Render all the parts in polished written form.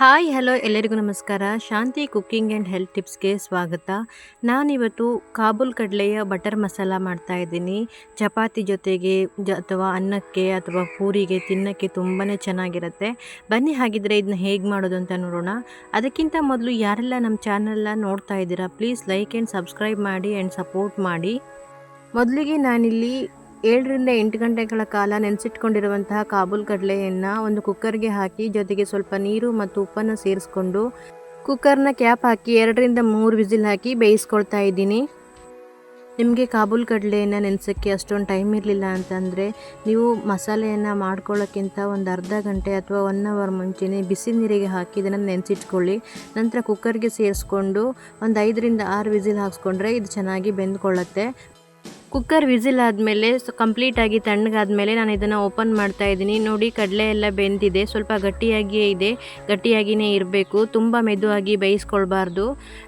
Hi hello ಎಲ್ಲರಿಗೂ ನಮಸ್ಕಾರ. ಶಾಂತಿ cooking and health ಟಿಪ್ಸ್ಗೆ ಸ್ವಾಗತ. ನಾನಿವತ್ತು ಕಾಬೂಲ್ ಕಡಲೆಯ ಬಟರ್ ಮಸಾಲ ಮಾಡ್ತಾಯಿದ್ದೀನಿ. ಚಪಾತಿ ಜೊತೆಗೆ ಅಥವಾ ಅನ್ನಕ್ಕೆ ಅಥವಾ ಪೂರಿಗೆ ತಿನ್ನೋಕ್ಕೆ ತುಂಬಾ ಚೆನ್ನಾಗಿರುತ್ತೆ. ಬನ್ನಿ ಹಾಗಿದ್ರೆ ಇದನ್ನ ಹೇಗೆ ಮಾಡೋದು ಅಂತ ನೋಡೋಣ. ಅದಕ್ಕಿಂತ ಮೊದಲು ಯಾರೆಲ್ಲ ನಮ್ಮ ಚಾನಲ್ನ ನೋಡ್ತಾ ಇದ್ದೀರಾ ಪ್ಲೀಸ್ ಲೈಕ್ ಆ್ಯಂಡ್ ಸಬ್ಸ್ಕ್ರೈಬ್ ಮಾಡಿ ಆ್ಯಂಡ್ ಸಪೋರ್ಟ್ ಮಾಡಿ. ಮೊದಲಿಗೆ ನಾನಿಲ್ಲಿ 7 ರಿಂದ 8 ಗಂಟೆಗಳ ಕಾಲ ನೆನೆಸಿಟ್ಕೊಂಡಿರುವಂತಹ ಕಾಬೂಲ್ ಕಡಲೆಯನ್ನು ಒಂದು ಕುಕ್ಕರ್ಗೆ ಹಾಕಿ ಜೊತೆಗೆ ಸ್ವಲ್ಪ ನೀರು ಮತ್ತು ಉಪ್ಪನ್ನು ಸೇರಿಸ್ಕೊಂಡು ಕುಕ್ಕರ್ನ ಕ್ಯಾಪ್ ಹಾಕಿ 2 ರಿಂದ 3 ವಿಸಿಲ್ ಹಾಕಿ ಬೇಯಿಸ್ಕೊಳ್ತಾ ಇದ್ದೀನಿ. ನಿಮಗೆ ಕಾಬೂಲ್ ಕಡಲೆಯನ್ನು ನೆನೆಸೋಕ್ಕೆ ಅಷ್ಟೊಂದು ಟೈಮ್ ಇರಲಿಲ್ಲ ಅಂತಂದರೆ ನೀವು ಮಸಾಲೆಯನ್ನು ಮಾಡ್ಕೊಳ್ಳೋಕ್ಕಿಂತ ಒಂದು ಅರ್ಧ ಗಂಟೆ ಅಥವಾ 1 ಅವರ್ ಮುಂಚೆನೇ ಬಿಸಿ ನೀರಿಗೆ ಹಾಕಿ ಇದನ್ನು ನೆನೆಸಿಟ್ಕೊಳ್ಳಿ. ನಂತರ ಕುಕ್ಕರ್ಗೆ ಸೇರಿಸ್ಕೊಂಡು ಒಂದು 5 ರಿಂದ 6 ವಿಸಿಲ್ ಹಾಕ್ಸ್ಕೊಂಡ್ರೆ ಇದು ಚೆನ್ನಾಗಿ ಬೆಂದ್ಕೊಳ್ಳುತ್ತೆ. ಕುಕ್ಕರ್ ವಿಸಿಲ್ ಆದಮೇಲೆ ಕಂಪ್ಲೀಟಾಗಿ ತಣ್ಣಗಾದಮೇಲೆ ನಾನು ಇದನ್ನು ಓಪನ್ ಮಾಡ್ತಾ ಇದ್ದೀನಿ. ನೋಡಿ, ಕಡಲೆ ಎಲ್ಲ ಬೆಂದಿದೆ, ಸ್ವಲ್ಪ ಗಟ್ಟಿಯಾಗಿಯೇ ಇದೆ, ಗಟ್ಟಿಯಾಗಿಯೇ ಇರಬೇಕು, ತುಂಬ ಮೆದುವಾಗಿ ಬೇಯಿಸ್ಕೊಳ್ಬಾರ್ದು.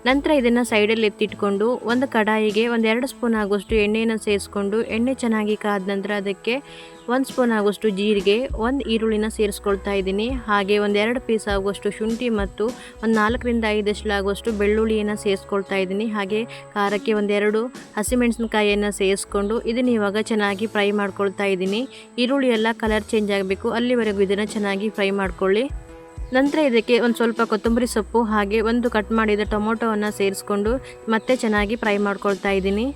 ನಂತರ ಇದನ್ನು ಸೈಡಲ್ಲಿ ಎತ್ತಿಟ್ಕೊಂಡು ಒಂದು ಕಡಾಯಿಗೆ 1-2 ಸ್ಪೂನ್ ಆಗುವಷ್ಟು ಎಣ್ಣೆಯನ್ನು ಸೇರಿಸ್ಕೊಂಡು ಎಣ್ಣೆ ಚೆನ್ನಾಗಿ ಕಾದ ನಂತರ ಅದಕ್ಕೆ 1 ಸ್ಪೂನ್ ಆಗುವಷ್ಟು ಜೀರಿಗೆ, 1 ಈರುಳ್ಳಿನ ಸೇರಿಸ್ಕೊಳ್ತಾ ಇದ್ದೀನಿ. ಹಾಗೆ 1-2 ಪೀಸ್ ಆಗುವಷ್ಟು ಶುಂಠಿ ಮತ್ತು ಒಂದು 4 ರಿಂದ 5 ಎಸಳಾಗುವಷ್ಟು ಬೆಳ್ಳುಳ್ಳಿಯನ್ನು ಸೇರಿಸ್ಕೊಳ್ತಾ ಇದ್ದೀನಿ. ಹಾಗೆ ಖಾರಕ್ಕೆ 1-2 ಹಸಿಮೆಣಸಿನಕಾಯಿಯನ್ನು ಸೇರಿಸ್ಕೊಂಡು ಇದನ್ನು ಇವಾಗ ಚೆನ್ನಾಗಿ ಫ್ರೈ ಮಾಡ್ಕೊಳ್ತಾ ಇದ್ದೀನಿ. ಈರುಳ್ಳಿ ಎಲ್ಲ ಕಲರ್ ಚೇಂಜ್ ಆಗಬೇಕು, ಅಲ್ಲಿವರೆಗೂ ಇದನ್ನು ಚೆನ್ನಾಗಿ ಫ್ರೈ ಮಾಡ್ಕೊಳ್ಳಿ. ನಂತರ ಇದಕ್ಕೆ ಒಂದು ಸ್ವಲ್ಪ ಕೊತ್ತಂಬರಿ ಸೊಪ್ಪು ಹಾಗೆ ಒಂದು ಕಟ್ ಮಾಡಿದ ಟೊಮೊಟೊವನ್ನು ಸೇರಿಸ್ಕೊಂಡು ಮತ್ತೆ ಚೆನ್ನಾಗಿ ಫ್ರೈ ಮಾಡ್ಕೊಳ್ತಾ ಇದ್ದೀನಿ.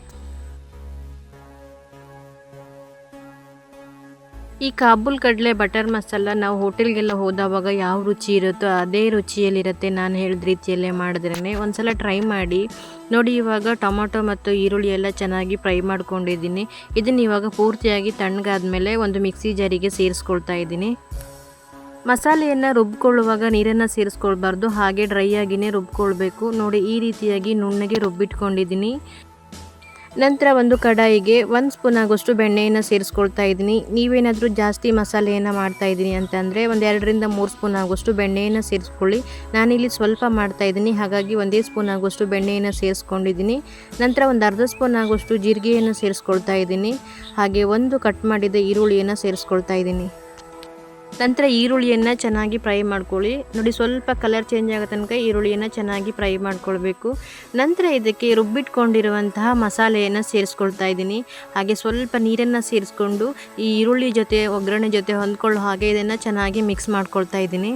ಈ ಕಾಬೂಲ್ ಕಡಲೆ ಬಟರ್ ಮಸಾಲ ನಾವು ಹೋಟೆಲ್ಗೆಲ್ಲ ಹೋದವಾಗ ಯಾವ ರುಚಿ ಇರುತ್ತೋ ಅದೇ ರುಚಿಯಲ್ಲಿರುತ್ತೆ. ನಾನು ಹೇಳಿದ ರೀತಿಯಲ್ಲೇ ಮಾಡಿದ್ರೇ ಒಂದ್ಸಲ ಟ್ರೈ ಮಾಡಿ ನೋಡಿ. ಇವಾಗ ಟೊಮೊಟೊ ಮತ್ತು ಈರುಳ್ಳಿ ಎಲ್ಲ ಚೆನ್ನಾಗಿ ಫ್ರೈ ಮಾಡ್ಕೊಂಡಿದ್ದೀನಿ. ಇದನ್ನು ಇವಾಗ ಪೂರ್ತಿಯಾಗಿ ತಣ್ಣಗಾದ್ಮೇಲೆ ಒಂದು ಮಿಕ್ಸಿ ಜಾರಿಗೆ ಸೇರಿಸ್ಕೊಳ್ತಾ ಇದ್ದೀನಿ. ಮಸಾಲೆಯನ್ನು ರುಬ್ಕೊಳ್ಳುವಾಗ ನೀರನ್ನು ಸೇರಿಸ್ಕೊಳ್ಬಾರ್ದು, ಹಾಗೆ ಡ್ರೈ ಆಗಿಯೇ ರುಬ್ಕೊಳ್ಬೇಕು. ನೋಡಿ, ಈ ರೀತಿಯಾಗಿ ನುಣ್ಣಗೆ ರುಬ್ಬಿಟ್ಕೊಂಡಿದ್ದೀನಿ. ನಂತರ ಒಂದು ಕಡಾಯಿಗೆ 1 ಸ್ಪೂನ್ ಆಗುವಷ್ಟು ಬೆಣ್ಣೆಯನ್ನು ಸೇರಿಸ್ಕೊಳ್ತಾ ಇದ್ದೀನಿ. ನೀವೇನಾದರೂ ಜಾಸ್ತಿ ಮಸಾಲೆಯನ್ನು ಮಾಡ್ತಾಯಿದ್ದೀನಿ ಅಂತಂದರೆ 2 ರಿಂದ 3 ಸ್ಪೂನ್ ಆಗುವಷ್ಟು ಬೆಣ್ಣೆಯನ್ನು ಸೇರಿಸ್ಕೊಳ್ಳಿ. ನಾನಿಲ್ಲಿ ಸ್ವಲ್ಪ ಮಾಡ್ತಾಯಿದ್ದೀನಿ, ಹಾಗಾಗಿ 1 ಸ್ಪೂನ್ ಆಗುವಷ್ಟು ಬೆಣ್ಣೆಯನ್ನು ಸೇರಿಸ್ಕೊಂಡಿದ್ದೀನಿ. ನಂತರ ಒಂದು ಅರ್ಧ ಸ್ಪೂನ್ ಆಗುವಷ್ಟು ಜೀರಿಗೆಯನ್ನು ಸೇರಿಸ್ಕೊಳ್ತಾ ಇದ್ದೀನಿ. ಹಾಗೆ ಒಂದು ಕಟ್ ಮಾಡಿದ ಈರುಳ್ಳಿಯನ್ನು ಸೇರಿಸ್ಕೊಳ್ತಾ ಇದ್ದೀನಿ. ನಂತರ ಈರುಳ್ಳಿಯನ್ನು ಚೆನ್ನಾಗಿ ಫ್ರೈ ಮಾಡ್ಕೊಳ್ಳಿ. ನೋಡಿ, ಸ್ವಲ್ಪ ಕಲರ್ ಚೇಂಜ್ ಆಗೋ ತನಕ ಈರುಳ್ಳಿಯನ್ನು ಚೆನ್ನಾಗಿ ಫ್ರೈ ಮಾಡ್ಕೊಳ್ಬೇಕು. ನಂತರ ಇದಕ್ಕೆ ರುಬ್ಬಿಟ್ಕೊಂಡಿರುವಂತಹ ಮಸಾಲೆಯನ್ನು ಸೇರಿಸ್ಕೊಳ್ತಾ ಇದ್ದೀನಿ. ಹಾಗೆ ಸ್ವಲ್ಪ ನೀರನ್ನು ಸೇರಿಸ್ಕೊಂಡು ಈ ಈರುಳ್ಳಿ ಜೊತೆ ಒಗ್ಗರಣೆ ಜೊತೆ ಹೊಂದ್ಕೊಳ್ಳೋ ಹಾಗೆ ಇದನ್ನು ಚೆನ್ನಾಗಿ ಮಿಕ್ಸ್ ಮಾಡ್ಕೊಳ್ತಾ ಇದ್ದೀನಿ.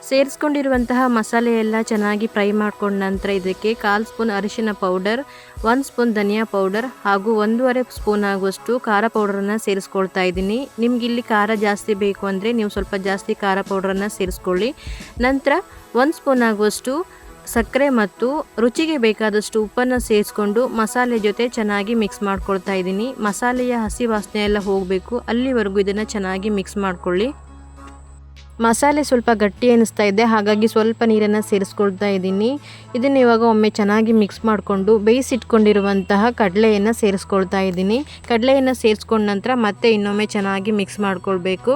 ಸೇರಿಸ್ಕೊಂಡಿರುವಂತಹ ಮಸಾಲೆ ಎಲ್ಲ ಚೆನ್ನಾಗಿ ಫ್ರೈ ಮಾಡ್ಕೊಂಡ ನಂತರ ಇದಕ್ಕೆ 1/4 ಸ್ಪೂನ್ ಅರಿಶಿನ ಪೌಡರ್, 1 ಸ್ಪೂನ್ ಧನಿಯಾ ಪೌಡರ್ ಹಾಗೂ 1.5 ಸ್ಪೂನ್ ಆಗುವಷ್ಟು ಖಾರ ಪೌಡರನ್ನು ಸೇರಿಸ್ಕೊಳ್ತಾ ಇದ್ದೀನಿ. ನಿಮ್ಗೆ ಇಲ್ಲಿ ಖಾರ ಜಾಸ್ತಿ ಬೇಕು ಅಂದರೆ ನೀವು ಸ್ವಲ್ಪ ಜಾಸ್ತಿ ಖಾರ ಪೌಡರನ್ನು ಸೇರಿಸ್ಕೊಳ್ಳಿ. ನಂತರ 1 ಸ್ಪೂನ್ ಆಗುವಷ್ಟು ಸಕ್ಕರೆ ಮತ್ತು ರುಚಿಗೆ ಬೇಕಾದಷ್ಟು ಉಪ್ಪನ್ನು ಸೇರಿಸ್ಕೊಂಡು ಮಸಾಲೆ ಜೊತೆ ಚೆನ್ನಾಗಿ ಮಿಕ್ಸ್ ಮಾಡ್ಕೊಳ್ತಾ ಇದ್ದೀನಿ. ಮಸಾಲೆಯ ಹಸಿ ವಾಸನೆ ಎಲ್ಲ ಹೋಗಬೇಕು, ಅಲ್ಲಿವರೆಗೂ ಇದನ್ನು ಚೆನ್ನಾಗಿ ಮಿಕ್ಸ್ ಮಾಡ್ಕೊಳ್ಳಿ. ಮಸಾಲೆ ಸ್ವಲ್ಪ ಗಟ್ಟಿ ಅನ್ನಿಸ್ತಾ ಇದೆ, ಹಾಗಾಗಿ ಸ್ವಲ್ಪ ನೀರನ್ನು ಸೇರಿಸ್ಕೊಳ್ತಾ ಇದ್ದೀನಿ. ಇದನ್ನು ಇವಾಗ ಒಮ್ಮೆ ಚೆನ್ನಾಗಿ ಮಿಕ್ಸ್ ಮಾಡಿಕೊಂಡು ಬೇಯಿಸಿಟ್ಕೊಂಡಿರುವಂತಹ ಕಡಲೆಯನ್ನು ಸೇರಿಸ್ಕೊಳ್ತಾ ಇದ್ದೀನಿ. ಕಡಲೆಯನ್ನು ಸೇರಿಸ್ಕೊಂಡ ನಂತರ ಮತ್ತೆ ಇನ್ನೊಮ್ಮೆ ಚೆನ್ನಾಗಿ ಮಿಕ್ಸ್ ಮಾಡ್ಕೊಳ್ಬೇಕು.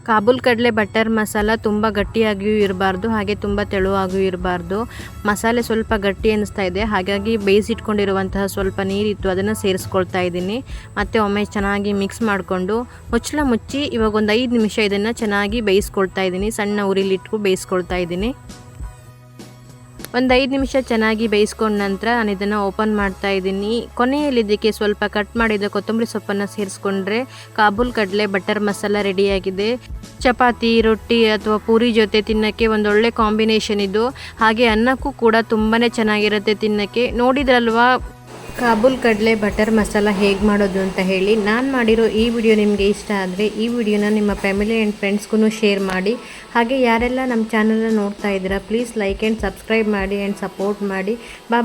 ಕಾಬೂಲ್ ಕಡಲೆ ಬಟರ್ ಮಸಾಲ ತುಂಬ ಗಟ್ಟಿಯಾಗಿಯೂ ಇರಬಾರ್ದು, ಹಾಗೆ ತುಂಬ ತೆಳುವಾಗಿಯೂ ಇರಬಾರ್ದು. ಮಸಾಲೆ ಸ್ವಲ್ಪ ಗಟ್ಟಿ ಅನ್ನಿಸ್ತಾ ಇದೆ, ಹಾಗಾಗಿ ಬೇಯಿಸಿಟ್ಕೊಂಡಿರುವಂತಹ ಸ್ವಲ್ಪ ನೀರಿತ್ತು ಅದನ್ನು ಸೇರಿಸ್ಕೊಳ್ತಾ ಇದ್ದೀನಿ. ಮತ್ತು ಒಮ್ಮೆ ಚೆನ್ನಾಗಿ ಮಿಕ್ಸ್ ಮಾಡಿಕೊಂಡು ಮುಚ್ಚಳ ಮುಚ್ಚಿ ಇವಾಗ ಒಂದು 5 ನಿಮಿಷ ಇದನ್ನು ಚೆನ್ನಾಗಿ ಬೇಯಿಸ್ಕೊಳ್ತಾ ಇದ್ದೀನಿ. ಸಣ್ಣ ಉರಿಲಿಟ್ಟು ಬೇಯಿಸ್ಕೊಳ್ತಾ ಇದ್ದೀನಿ. ಒಂದು 5 ನಿಮಿಷ ಚೆನ್ನಾಗಿ ಬೇಯಿಸ್ಕೊಂಡ ನಂತರ ನಾನು ಇದನ್ನು ಓಪನ್ ಮಾಡ್ತಾ ಇದ್ದೀನಿ. ಕೊನೆಯಲ್ಲಿ ಇದಕ್ಕೆ ಸ್ವಲ್ಪ ಕಟ್ ಮಾಡಿದ ಕೊತ್ತಂಬರಿ ಸೊಪ್ಪನ್ನು ಸೇರಿಸ್ಕೊಂಡ್ರೆ ಕಾಬೂಲ್ ಕಡಲೆ ಬಟರ್ ಮಸಾಲ ರೆಡಿಯಾಗಿದೆ. ಚಪಾತಿ, ರೊಟ್ಟಿ ಅಥವಾ ಪೂರಿ ಜೊತೆ ತಿನ್ನೋಕ್ಕೆ ಒಂದೊಳ್ಳೆ ಕಾಂಬಿನೇಷನ್ ಇದು. ಹಾಗೆ ಅನ್ನಕ್ಕೂ ಕೂಡ ತುಂಬಾ ಚೆನ್ನಾಗಿರುತ್ತೆ ತಿನ್ನೋಕ್ಕೆ. ನೋಡಿದ್ರಲ್ವಾ ಕಾಬೂಲ್ ಕಡಲೆ ಬಟರ್ ಮಸಾಲ ಹೇಗೆ ಮಾಡೋದು ಅಂತ ಹೇಳಿ. ನಾನು ಮಾಡಿರೋ ಈ ವಿಡಿಯೋ ನಿಮಗೆ ಇಷ್ಟ ಆದರೆ ಈ ವಿಡಿಯೋನ ನಿಮ್ಮ ಫ್ಯಾಮಿಲಿ ಆ್ಯಂಡ್ ಫ್ರೆಂಡ್ಸ್ಗೂ ಶೇರ್ ಮಾಡಿ. ಹಾಗೆ ಯಾರೆಲ್ಲ ನಮ್ಮ ಚಾನಲ್ನ ನೋಡ್ತಾ ಇದ್ದೀರಾ ಪ್ಲೀಸ್ ಲೈಕ್ ಆ್ಯಂಡ್ ಸಬ್ಸ್ಕ್ರೈಬ್ ಮಾಡಿ ಆ್ಯಂಡ್ ಸಪೋರ್ಟ್ ಮಾಡಿ.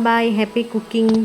ಬಾಯ್, ಹ್ಯಾಪಿ ಕುಕ್ಕಿಂಗ್.